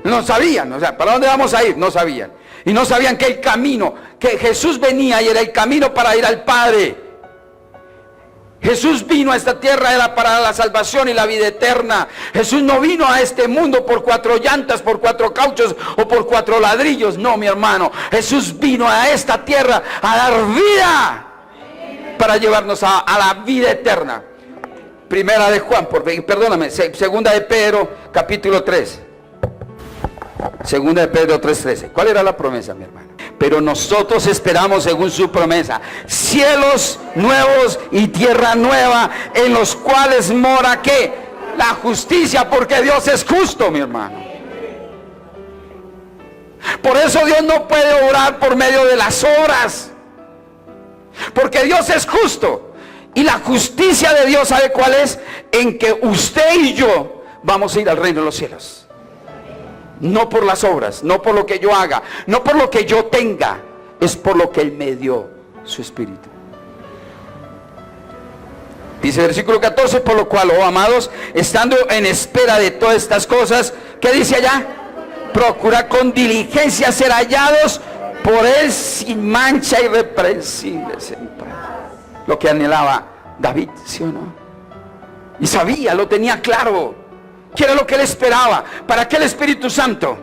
No sabían, o sea, ¿para dónde vamos a ir? No sabían. Y no sabían que el camino, que Jesús venía y era el camino para ir al Padre. Jesús vino a esta tierra, era para la salvación y la vida eterna. Jesús no vino a este mundo por 4 llantas, por 4 cauchos o por 4 ladrillos. No, mi hermano. Jesús vino a esta tierra a dar vida para llevarnos a la vida eterna. Primera de Juan, segunda de Pedro, capítulo 3. Segunda de Pedro 3:13. ¿Cuál era la promesa, mi hermano? Pero nosotros esperamos según su promesa cielos nuevos y tierra nueva, en los cuales mora ¿qué? La justicia, porque Dios es justo, mi hermano. Por eso Dios no puede obrar por medio de las obras, porque Dios es justo. Y la justicia de Dios, ¿sabe cuál es? En que usted y yo vamos a ir al reino de los cielos. No por las obras, no por lo que yo haga, no por lo que yo tenga, es por lo que Él me dio, su Espíritu. Dice el versículo 14: por lo cual, oh amados, estando en espera de todas estas cosas, ¿qué dice allá? Procura con diligencia ser hallados por Él sin mancha, irreprensibles en paz. Lo que anhelaba David, ¿sí o no? Y sabía, lo tenía claro. ¿Qué era lo que él esperaba? ¿Para qué el Espíritu Santo?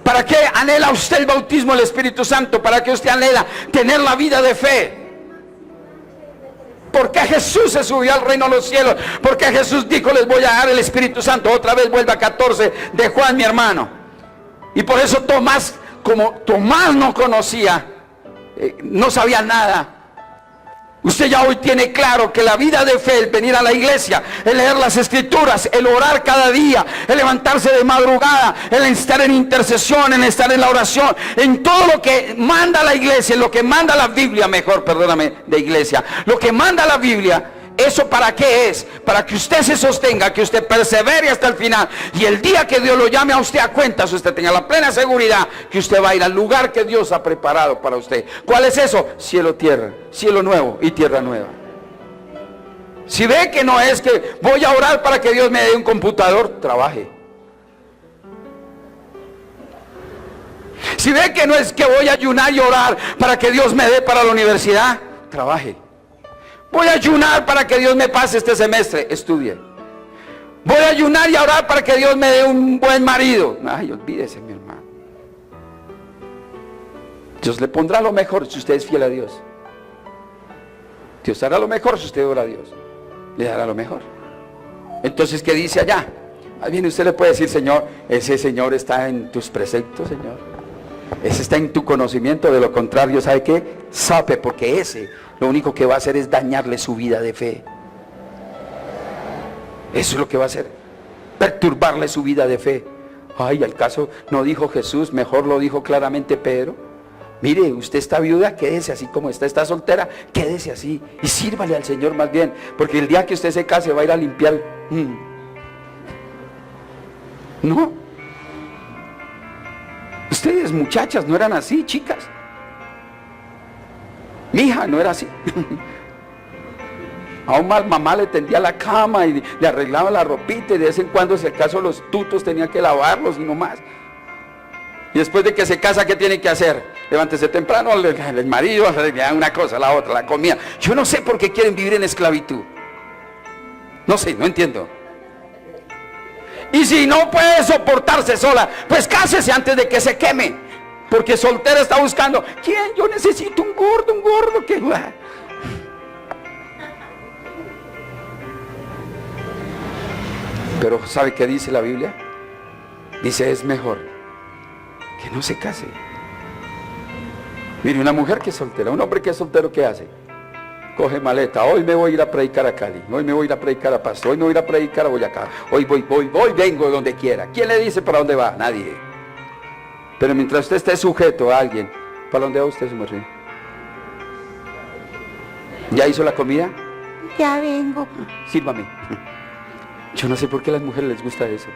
¿Para qué anhela usted el bautismo del Espíritu Santo? ¿Para qué usted anhela tener la vida de fe? ¿Por qué Jesús se subió al reino de los cielos? ¿Por qué Jesús dijo: les voy a dar el Espíritu Santo? Otra vez vuelve a 14 de Juan, mi hermano. Y por eso Tomás, como Tomás no conocía, no sabía nada, Usted ya hoy tiene claro que la vida de fe, el venir a la iglesia, el leer las escrituras, el orar cada día, el levantarse de madrugada, el estar en intercesión, en estar en la oración, en todo lo que manda la iglesia, en lo que manda la Biblia, mejor, perdóname, de iglesia, lo que manda la Biblia. ¿Eso para qué es? Para que usted se sostenga, que usted persevere hasta el final. Y el día que Dios lo llame a usted a cuentas, usted tenga la plena seguridad que usted va a ir al lugar que Dios ha preparado para usted. ¿Cuál es eso? Cielo, tierra, cielo nuevo y tierra nueva. Si ve que no es que voy a orar para que Dios me dé un computador, trabaje. Si ve que no es que voy a ayunar y orar para que Dios me dé para la universidad, trabaje. Voy a ayunar para que Dios me pase este semestre, estudie. Voy a ayunar y a orar para que Dios me dé un buen marido. Ay, olvídese, mi hermano. Dios le pondrá lo mejor si usted es fiel a Dios. Dios hará lo mejor si usted ora a Dios. Le dará lo mejor. Entonces, ¿qué dice allá? Ahí viene, usted le puede decir, Señor, ese Señor está en tus preceptos, Señor. Ese está en tu conocimiento. De lo contrario, ¿sabe qué? Sabe, porque ese lo único que va a hacer es dañarle su vida de fe. Eso es lo que va a hacer, perturbarle su vida de fe. Ay, al caso no dijo Jesús, mejor lo dijo claramente Pedro. Mire, usted está viuda, quédese así como está soltera, quédese así y sírvale al Señor más bien, porque el día que usted se case va a ir a limpiar. No, ustedes muchachas no eran así, chicas. Mi hija no era así. Aún más mamá le tendía la cama y le arreglaba la ropita, y de vez en cuando, si acaso, los tutos tenía que lavarlos y no más. Y después de que se casa, ¿qué tiene que hacer? Levántese temprano, el marido, una cosa, la otra, la comida. Yo no sé por qué quieren vivir en esclavitud. No sé, no entiendo. Y si no puede soportarse sola, pues cásese antes de que se queme. Porque soltera está buscando, ¿quién? Yo necesito un gordo que... Pero ¿sabe qué dice la Biblia? Dice, es mejor que no se case. Mire, una mujer que es soltera, un hombre que es soltero, ¿qué hace? Coge maleta, hoy me voy a ir a predicar a Cali, hoy me voy a ir a predicar a Pasto, hoy me voy a ir a predicar a Boyacá, hoy voy, vengo donde quiera. ¿Quién le dice para dónde va? Nadie. Pero mientras usted esté sujeto a alguien, ¿para dónde va usted, su merced? ¿Ya hizo la comida? Ya vengo. Sírvame. Yo no sé por qué a las mujeres les gusta eso.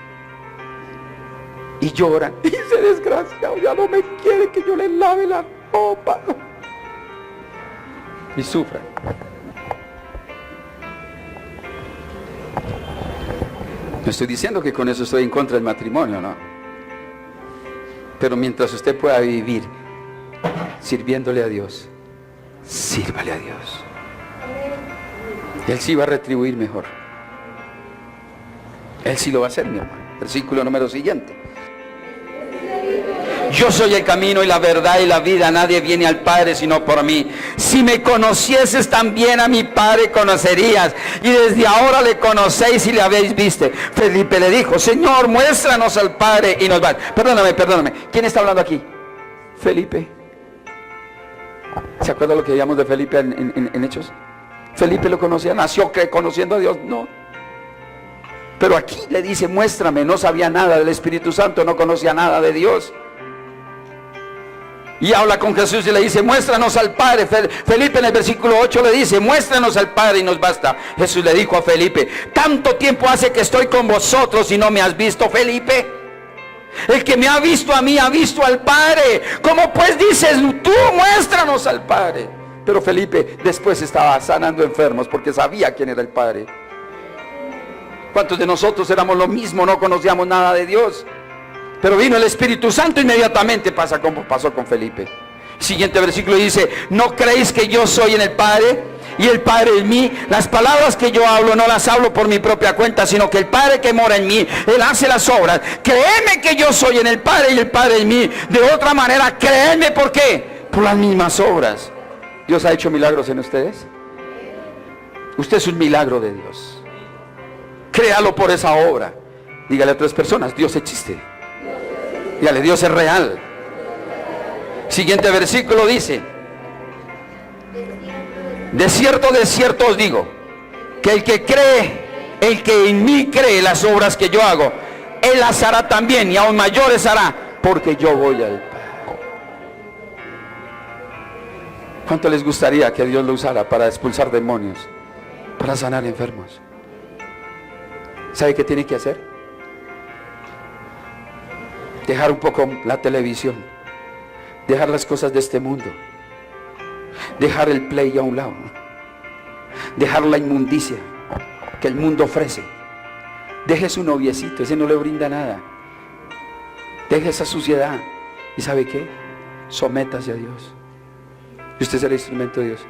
Y lloran. Y ese desgraciado ya no me quiere que yo les lave la ropa. Y sufran. No estoy diciendo que con eso estoy en contra del matrimonio, no. Pero mientras usted pueda vivir sirviéndole a Dios, sírvale a Dios. Y Él sí va a retribuir mejor. Él sí lo va a hacer, mi hermano. Versículo número siguiente. Yo soy el camino y la verdad y la vida. Nadie viene al Padre sino por mí. Si me conocieses también a mi Padre conocerías. Y desde ahora le conocéis y le habéis visto. Felipe le dijo, Señor, muéstranos al Padre y nos va. Perdóname. ¿Quién está hablando aquí? Felipe. ¿Se acuerda lo que llamamos de Felipe en Hechos? Felipe lo conocía, nació conociendo a Dios. No. Pero aquí le dice, muéstrame. No sabía nada del Espíritu Santo, no conocía nada de Dios. Y habla con Jesús y le dice, muéstranos al Padre. Felipe en el versículo 8 le dice, muéstranos al Padre y nos basta. Jesús le dijo a Felipe, tanto tiempo hace que estoy con vosotros y no me has visto, Felipe. El que me ha visto a mí ha visto al Padre. ¿Cómo pues dices tú, muéstranos al Padre? Pero Felipe después estaba sanando enfermos porque sabía quién era el Padre. ¿Cuántos de nosotros éramos lo mismo? No conocíamos nada de Dios. Pero vino el Espíritu Santo, inmediatamente pasó con Felipe. Siguiente versículo dice, ¿no creéis que yo soy en el Padre y el Padre en mí? Las palabras que yo hablo no las hablo por mi propia cuenta, sino que el Padre que mora en mí, Él hace las obras. Créeme que yo soy en el Padre y el Padre en mí. De otra manera, créeme, ¿por qué? Por las mismas obras. ¿Dios ha hecho milagros en ustedes? Usted es un milagro de Dios. Créalo por esa obra. Dígale a 3 personas, Dios existe. Dígale, Dios es real. Siguiente versículo dice, De cierto os digo, que el que cree, el que en mí cree las obras que yo hago, él las hará también y aún mayores hará, porque yo voy al Padre. ¿Cuánto les gustaría que Dios lo usara para expulsar demonios, para sanar enfermos? ¿Sabe qué tiene que hacer? Dejar un poco la televisión, dejar las cosas de este mundo, dejar el play a un lado, dejar la inmundicia que el mundo ofrece. Deje su noviecito, ese no le brinda nada. Deje esa suciedad. ¿Y sabe qué? Sométase a Dios. Y usted es el instrumento de Dios.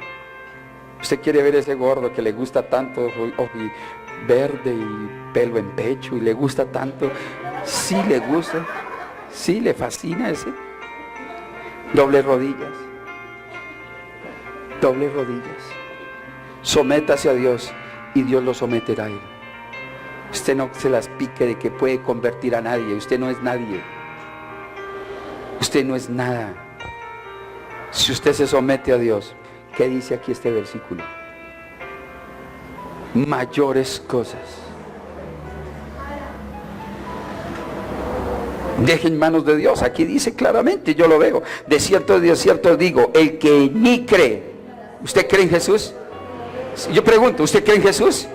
Usted quiere ver ese gordo que le gusta tanto, verde y pelo en pecho, y le gusta tanto. Sí le gusta, sí le fascina ese. Doble rodillas. Doble rodillas. Sométase a Dios y Dios lo someterá a él. Usted no se las pique de que puede convertir a nadie. Usted no es nadie. Usted no es nada. Si usted se somete a Dios, ¿qué dice aquí este versículo? Mayores cosas. Deje en manos de Dios. Aquí dice claramente, yo lo veo. De cierto digo, el que en mí cree. ¿Usted cree en Jesús? Yo pregunto, ¿usted cree en Jesús?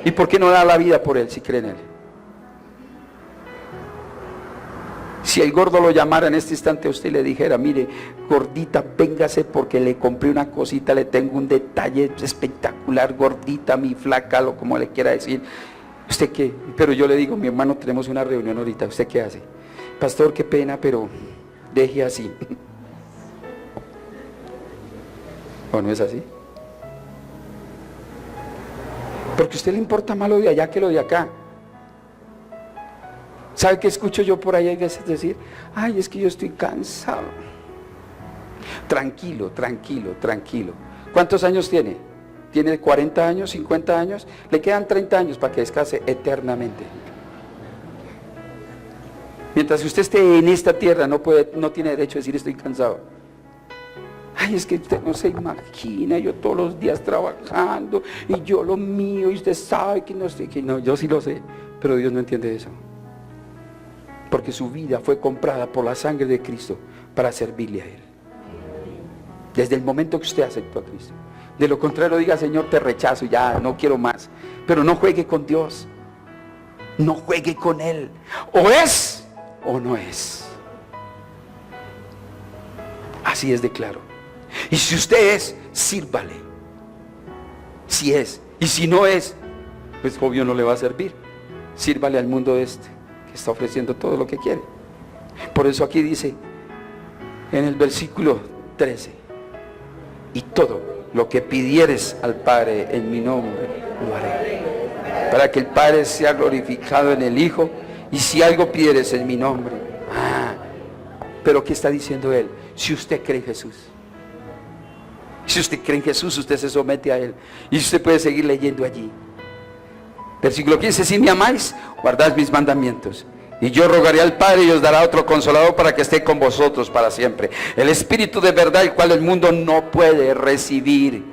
¿Y por qué no da la vida por él si cree en él? Si el gordo lo llamara en este instante a usted y le dijera, mire, gordita, véngase porque le compré una cosita, le tengo un detalle espectacular, gordita, mi flaca, lo como le quiera decir. ¿Usted qué? Pero yo le digo, mi hermano, tenemos una reunión ahorita, ¿usted qué hace? Pastor, qué pena, pero deje así. ¿O no es así? Porque a usted le importa más lo de allá que lo de acá. ¿Sabe qué escucho yo por ahí a veces decir? Ay, es que yo estoy cansado. Tranquilo, tranquilo, tranquilo. ¿Cuántos años tiene? ¿Tiene 40 años, 50 años? Le quedan 30 años para que descanse eternamente. Mientras usted esté en esta tierra, no tiene derecho a decir estoy cansado. Ay, es que usted no se imagina, yo todos los días trabajando y yo lo mío, y usted sabe que no sé, que no, yo sí lo sé, pero Dios no entiende eso. Porque su vida fue comprada por la sangre de Cristo para servirle a Él. Desde el momento que usted aceptó a Cristo. De lo contrario, diga, Señor, te rechazo, ya no quiero más. Pero no juegue con Dios. No juegue con Él. O es o no es. Así es de claro. Y si usted es, sírvale. Si es. Y si no es, pues obvio no le va a servir. Sírvale al mundo este, que está ofreciendo todo lo que quiere. Por eso aquí dice, en el versículo 13, y todo lo que pidieres al Padre en mi nombre, lo haré. Para que el Padre sea glorificado en el Hijo. Y si algo pidieres en mi nombre. Pero ¿qué está diciendo Él? Si usted cree en Jesús. Si usted cree en Jesús, usted se somete a Él. Y usted puede seguir leyendo allí. Versículo 15, si me amáis, guardad mis mandamientos. Y yo rogaré al Padre y os dará otro consolador para que esté con vosotros para siempre. El Espíritu de verdad, el cual el mundo no puede recibir,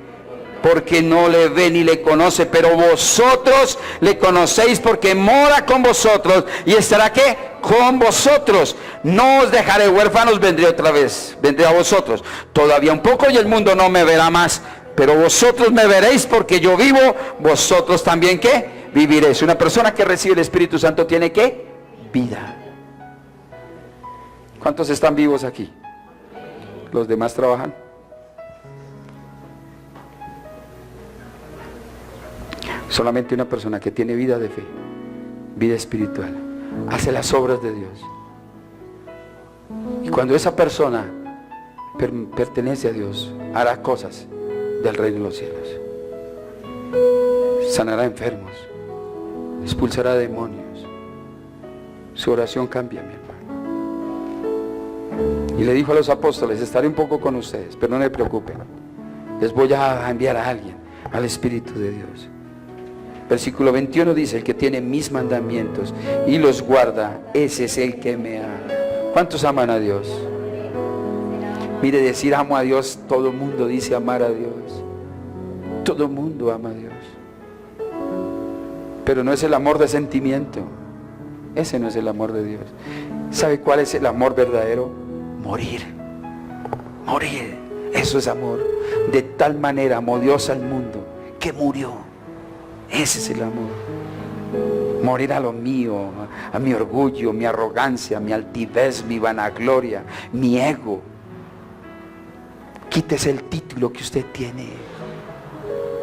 porque no le ve ni le conoce, pero vosotros le conocéis porque mora con vosotros y estará ¿qué? Con vosotros. No os dejaré huérfanos, vendré otra vez, vendré a vosotros. Todavía un poco y el mundo no me verá más, pero vosotros me veréis porque yo vivo, vosotros también ¿qué? Viviréis. Una persona que recibe el Espíritu Santo tiene ¿qué? Vida. ¿Cuántos están vivos aquí? Los demás trabajan. Solamente una persona que tiene vida de fe, vida espiritual, hace las obras de Dios. Y cuando esa persona pertenece a Dios, hará cosas del reino de los cielos. Sanará enfermos, expulsará demonios. Su oración cambia, mi hermano. Y le dijo a los apóstoles, estaré un poco con ustedes, pero no me preocupen. Les voy a enviar a alguien, al Espíritu de Dios. Versículo 21 dice, el que tiene mis mandamientos y los guarda, ese es el que me ama. ¿Cuántos aman a Dios? Mire, decir amo a Dios, todo el mundo dice amar a Dios. Todo mundo ama a Dios. Pero no es el amor de sentimiento. Ese no es el amor de Dios. ¿Sabe cuál es el amor verdadero? Morir. Morir. Eso es amor. De tal manera amó Dios al mundo que murió. Ese es el amor. Morir a lo mío, a mi orgullo, mi arrogancia, mi altivez, mi vanagloria, mi ego. Quítese el título que usted tiene.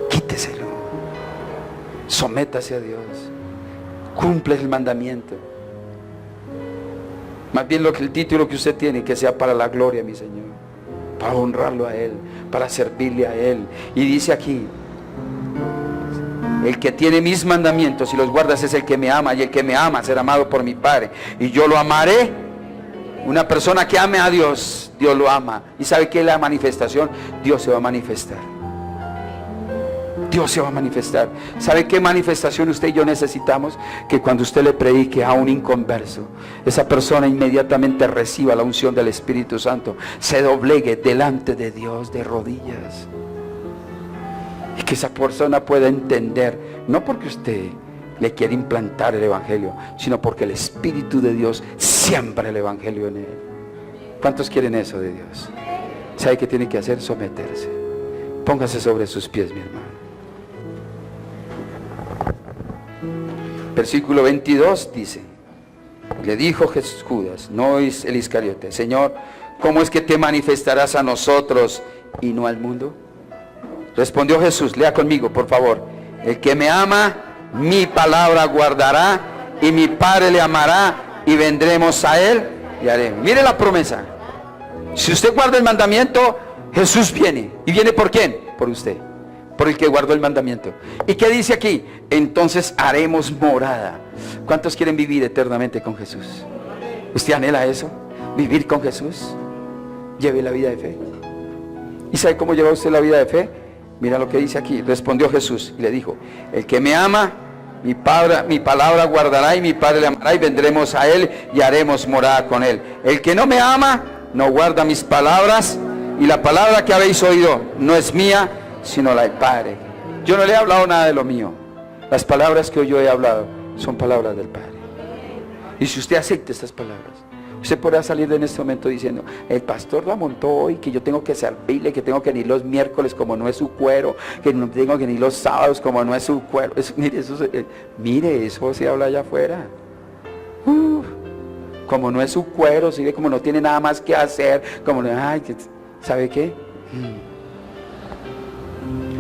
Quíteselo. Sométase a Dios. Cumple el mandamiento. Más bien el título que usted tiene, que sea para la gloria, mi Señor, para honrarlo a Él, para servirle a Él. Y dice aquí: el que tiene mis mandamientos y los guardas es el que me ama, y el que me ama será amado por mi Padre, y yo lo amaré. Una persona que ame a Dios, Dios lo ama. ¿Y sabe qué es la manifestación? Dios se va a manifestar. Dios se va a manifestar. ¿Sabe qué manifestación usted y yo necesitamos? Que cuando usted le predique a un inconverso, esa persona inmediatamente reciba la unción del Espíritu Santo, se doblegue delante de Dios de rodillas, y que esa persona pueda entender, no porque usted le quiere implantar el Evangelio, sino porque el Espíritu de Dios siembra el Evangelio en él. ¿Cuántos quieren eso de Dios? ¿Sabe qué tiene que hacer? Someterse. Póngase sobre sus pies, mi hermano. Versículo 22 dice: le dijo Judas, no es el Iscariote: Señor, ¿cómo es que te manifestarás a nosotros y no al mundo? Respondió Jesús, lea conmigo por favor: el que me ama, mi palabra guardará, y mi Padre le amará, y vendremos a él y haremos. Mire la promesa: si usted guarda el mandamiento, Jesús viene. ¿Y viene por quién? Por usted, por el que guardó el mandamiento. ¿Y qué dice aquí? Entonces haremos morada. ¿Cuántos quieren vivir eternamente con Jesús? ¿Usted anhela eso? ¿Vivir con Jesús? Lleve la vida de fe. ¿Y sabe cómo lleva usted la vida de fe? Mira lo que dice aquí. Respondió Jesús y le dijo: el que me ama, mi palabra guardará, y mi Padre le amará, y vendremos a él y haremos morada con él. El que no me ama no guarda mis palabras, y la palabra que habéis oído no es mía, sino la del Padre. Yo no le he hablado nada de lo mío. Las palabras que yo he hablado son palabras del Padre. Y si usted acepta estas palabras, usted podrá salir en este momento diciendo: el pastor la montó hoy, que yo tengo que servirle, que tengo que venir los miércoles como no es su cuero, que no tengo que venir los sábados como no es su cuero. Mire, eso se habla allá afuera. Como no es su cuero, ¿sí? Como no tiene nada más que hacer, como no, ¿sabe qué?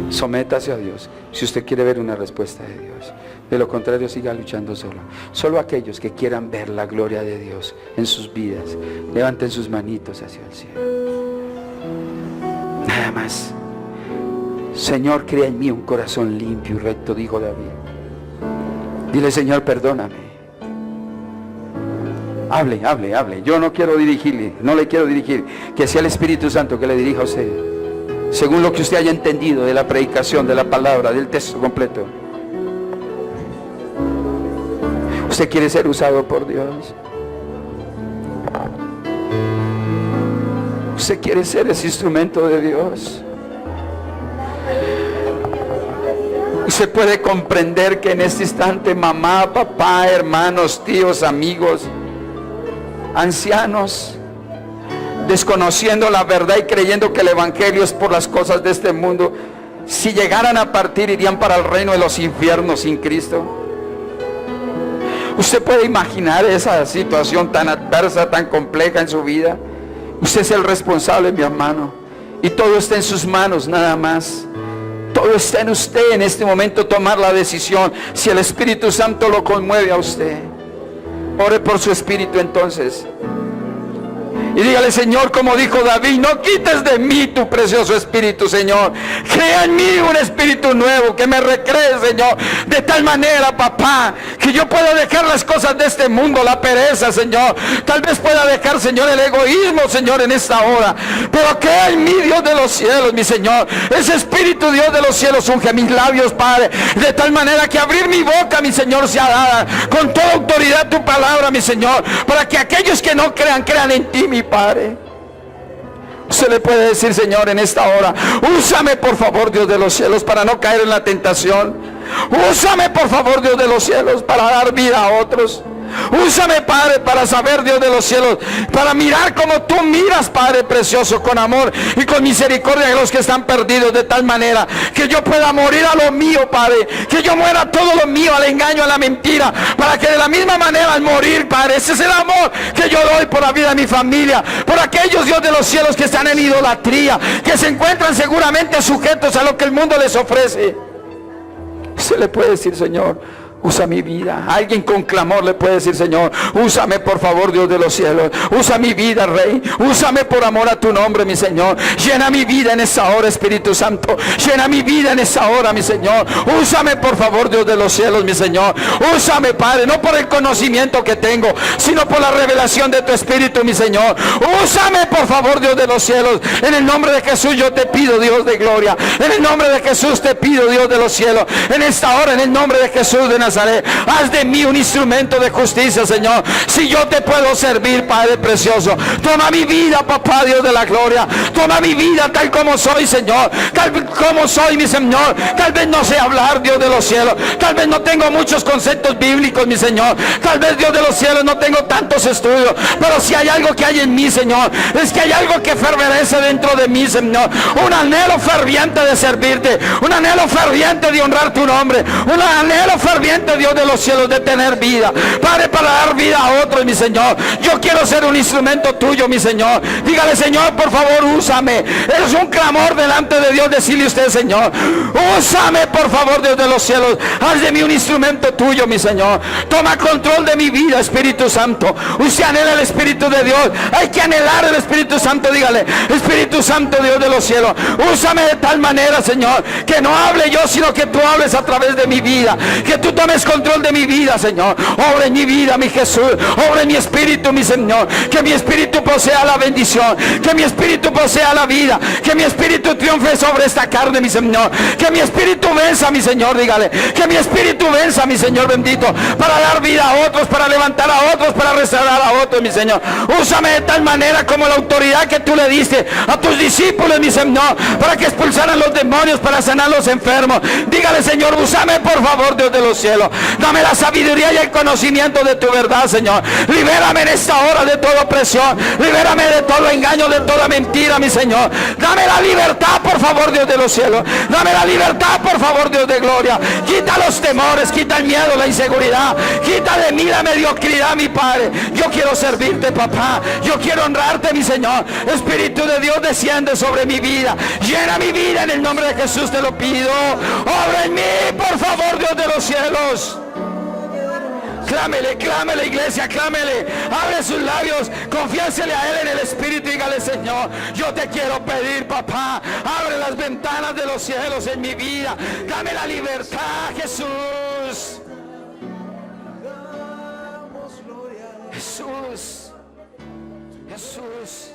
Sométase a Dios si usted quiere ver una respuesta de Dios. De lo contrario, siga luchando solo. Solo aquellos que quieran ver la gloria de Dios en sus vidas, levanten sus manitos hacia el cielo. Nada más. Señor, crea en mí un corazón limpio y recto, dijo David. Dile: Señor, perdóname. Hable. Yo no quiero dirigirle, no le quiero dirigir. Que sea el Espíritu Santo que le dirija a usted, según lo que usted haya entendido de la predicación, de la palabra, del texto completo. ¿Usted quiere ser usado por Dios? ¿Usted quiere ser ese instrumento de Dios? Usted puede comprender que en este instante mamá, papá, hermanos, tíos, amigos, ancianos, desconociendo la verdad y creyendo que el Evangelio es por las cosas de este mundo, si llegaran a partir, irían para el reino de los infiernos sin Cristo. Usted puede imaginar esa situación tan adversa, tan compleja en su vida. Usted es el responsable, mi hermano, y todo está en sus manos, nada más. Todo está en usted en este momento, tomar la decisión. Si el Espíritu Santo lo conmueve a usted, ore por su espíritu entonces. Y dígale: Señor, como dijo David, no quites de mí tu precioso espíritu, Señor. Crea en mí un espíritu nuevo que me recree, Señor. De tal manera, papá, que yo pueda dejar las cosas de este mundo, la pereza, Señor. Tal vez pueda dejar, Señor, el egoísmo, Señor, en esta hora. Pero crea en mí, Dios de los cielos, mi Señor. Ese espíritu, Dios de los cielos, unge mis labios, Padre. De tal manera que abrir mi boca, mi Señor, sea dada con toda autoridad tu palabra, mi Señor. Para que aquellos que no crean, crean en ti, mi Padre. Usted le puede decir: Señor, en esta hora, úsame por favor, Dios de los cielos, para no caer en la tentación. Úsame por favor, Dios de los cielos, para dar vida a otros. Úsame, Padre, para saber, Dios de los cielos, para mirar como tú miras, Padre precioso, con amor y con misericordia de los que están perdidos, de tal manera que yo pueda morir a lo mío, Padre, que yo muera a todo lo mío, al engaño, a la mentira, para que de la misma manera al morir, Padre, ese es el amor que yo doy por la vida de mi familia, por aquellos, Dios de los cielos, que están en idolatría, que se encuentran seguramente sujetos a lo que el mundo les ofrece. Se le puede decir: Señor, usa mi vida. Alguien con clamor le puede decir: Señor, úsame por favor, Dios de los cielos. Usa mi vida, Rey. Úsame por amor a tu nombre, mi Señor. Llena mi vida en esa hora, Espíritu Santo. Llena mi vida en esa hora, mi Señor. Úsame por favor, Dios de los cielos, mi Señor. Úsame, Padre, no por el conocimiento que tengo, sino por la revelación de tu Espíritu, mi Señor. Úsame por favor, Dios de los cielos. En el nombre de Jesús yo te pido, Dios de gloria. En el nombre de Jesús te pido, Dios de los cielos. En esta hora, en el nombre de Jesús de Nazaret, haz de mí un instrumento de justicia, Señor. Si yo te puedo servir, Padre precioso, toma mi vida, papá Dios de la gloria. Toma mi vida tal como soy, Señor. Tal como soy, mi Señor. Tal vez no sé hablar, Dios de los cielos. Tal vez no tengo muchos conceptos bíblicos, mi Señor. Tal vez, Dios de los cielos, no tengo tantos estudios. Pero si hay algo que hay en mí, Señor, es que hay algo que fervorece dentro de mí, Señor. Un anhelo ferviente de servirte. Un anhelo ferviente de honrar tu nombre. Un anhelo ferviente, Dios de los cielos, de tener vida, Padre, para dar vida a otros, mi Señor. Yo quiero ser un instrumento tuyo, mi Señor. Dígale: Señor, por favor, úsame. Es un clamor delante de Dios, decirle usted: Señor, úsame por favor, Dios de los cielos. Haz de mí un instrumento tuyo, mi Señor. Toma control de mi vida, Espíritu Santo. Usted anhela el Espíritu de Dios. Hay que anhelar el Espíritu Santo. Dígale: Espíritu Santo, Dios de los cielos, úsame de tal manera, Señor, que no hable yo, sino que tú hables a través de mi vida. Que tú tomes control de mi vida, Señor. Obra en mi vida, mi Jesús. Obra en mi espíritu, mi Señor. Que mi espíritu posea la bendición. Que mi espíritu posea la vida. Que mi espíritu triunfe sobre esta carne, mi Señor. Que mi espíritu venza, mi Señor. Dígale: que mi espíritu venza, mi Señor bendito, para dar vida a otros, para levantar a otros, para restaurar a otros, mi Señor. Úsame de tal manera como la autoridad que tú le diste a tus discípulos, mi Señor, para que expulsaran los demonios, para sanar los enfermos. Dígale: Señor, úsame por favor, Dios de los cielos. Dame la sabiduría y el conocimiento de tu verdad, Señor. Libérame en esta hora de toda opresión. Libérame de todo engaño, de toda mentira, mi Señor. Dame la libertad, por favor, Dios de los cielos. Dame la libertad, por favor, Dios de gloria. Quita los temores, quita el miedo, la inseguridad. Quita de mí la mediocridad, mi Padre. Yo quiero servirte, papá. Yo quiero honrarte, mi Señor. Espíritu de Dios, desciende sobre mi vida. Llena mi vida en el nombre de Jesús, te lo pido. Obra en mí, por favor, Dios de los cielos. Clámele, clámele, iglesia, clámele. Abre sus labios, confiésele a Él en el Espíritu. Dígale: Señor, yo te quiero pedir, papá. Abre las ventanas de los cielos en mi vida. Dame la libertad, Jesús. Jesús. Jesús.